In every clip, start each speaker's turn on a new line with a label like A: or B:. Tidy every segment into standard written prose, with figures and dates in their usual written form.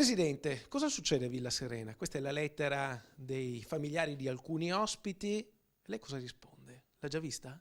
A: Presidente, cosa succede a Villa Serena? Questa è la lettera dei familiari di alcuni ospiti. Lei cosa risponde? L'ha già vista?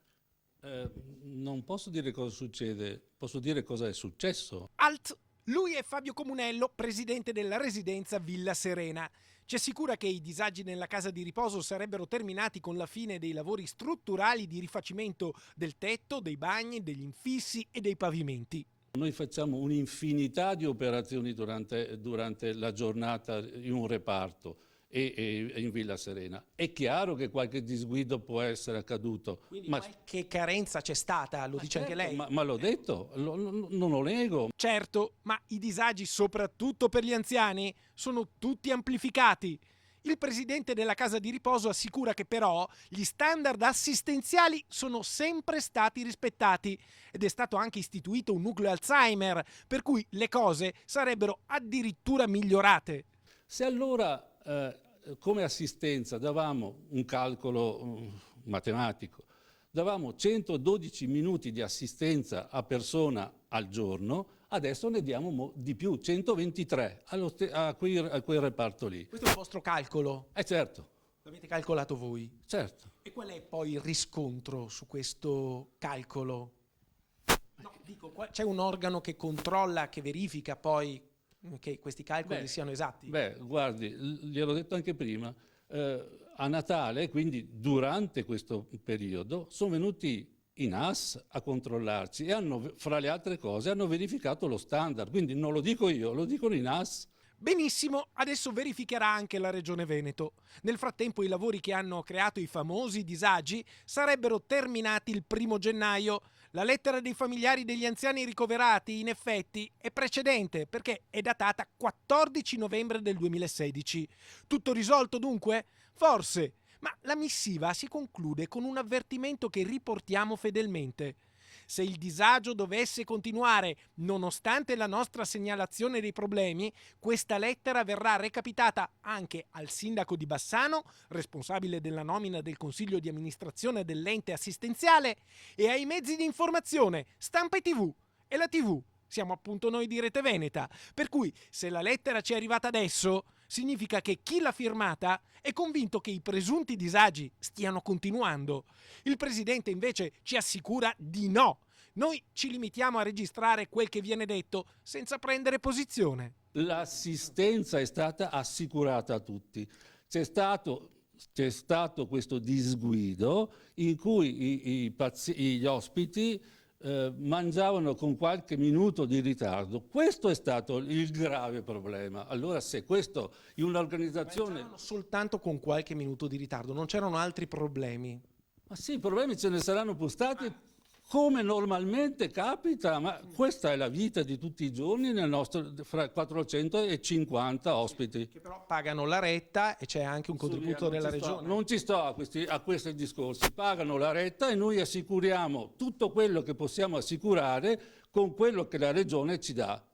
B: Non posso dire cosa succede, posso dire cosa è successo.
A: Alt! Lui è Fabio Comunello, presidente della residenza Villa Serena. Ci assicura che i disagi nella casa di riposo sarebbero terminati con la fine dei lavori strutturali di rifacimento del tetto, dei bagni, degli infissi e dei pavimenti.
B: Noi facciamo un'infinità di operazioni durante la giornata in un reparto e in Villa Serena. È chiaro che qualche disguido può essere accaduto.
A: Quindi qualche carenza c'è stata, lo dice
B: certo,
A: anche lei?
B: Ma l'ho detto, non lo nego.
A: Certo, ma i disagi, soprattutto per gli anziani, sono tutti amplificati. Il presidente della casa di riposo assicura che però gli standard assistenziali sono sempre stati rispettati ed è stato anche istituito un nucleo Alzheimer, per cui le cose sarebbero addirittura migliorate.
B: Se allora come assistenza davamo un calcolo matematico, davamo 112 minuti di assistenza a persona al giorno, adesso ne diamo di più, 123 a quel reparto lì.
A: Questo è il vostro calcolo?
B: Certo.
A: L'avete calcolato voi?
B: Certo.
A: E qual è poi il riscontro su questo calcolo? No, dico, c'è un organo che controlla, che verifica poi che questi calcoli siano esatti?
B: Guardi, gliel'ho detto anche prima, a Natale, quindi durante questo periodo, sono venuti i NAS a controllarci e hanno, fra le altre cose, hanno verificato lo standard. Quindi non lo dico io, lo dicono i NAS.
A: Benissimo, adesso verificherà anche la Regione Veneto. Nel frattempo i lavori che hanno creato i famosi disagi sarebbero terminati il 1° gennaio. La lettera dei familiari degli anziani ricoverati, in effetti, è precedente perché è datata 14 novembre del 2016. Tutto risolto dunque? Forse, ma la missiva si conclude con un avvertimento che riportiamo fedelmente. Se il disagio dovesse continuare, nonostante la nostra segnalazione dei problemi, questa lettera verrà recapitata anche al sindaco di Bassano, responsabile della nomina del consiglio di amministrazione dell'ente assistenziale, e ai mezzi di informazione, stampa e TV. E la TV siamo appunto noi di Rete Veneta, per cui se la lettera ci è arrivata adesso, significa che chi l'ha firmata è convinto che i presunti disagi stiano continuando. Il presidente invece ci assicura di no. Noi ci limitiamo a registrare quel che viene detto senza prendere posizione.
B: L'assistenza è stata assicurata a tutti. C'è stato questo disguido in cui gli ospiti mangiavano con qualche minuto di ritardo. Questo è stato il grave problema. Allora, se questo in un'organizzazione...
A: Mangiavano soltanto con qualche minuto di ritardo, non c'erano altri problemi?
B: Ma sì, i problemi ce ne saranno pur stati, come normalmente capita, ma questa è la vita di tutti i giorni nel nostro, fra 450 ospiti.
A: Che però pagano la retta e c'è anche un contributo della regione.
B: Non ci sto a questi discorsi, pagano la retta e noi assicuriamo tutto quello che possiamo assicurare con quello che la regione ci dà.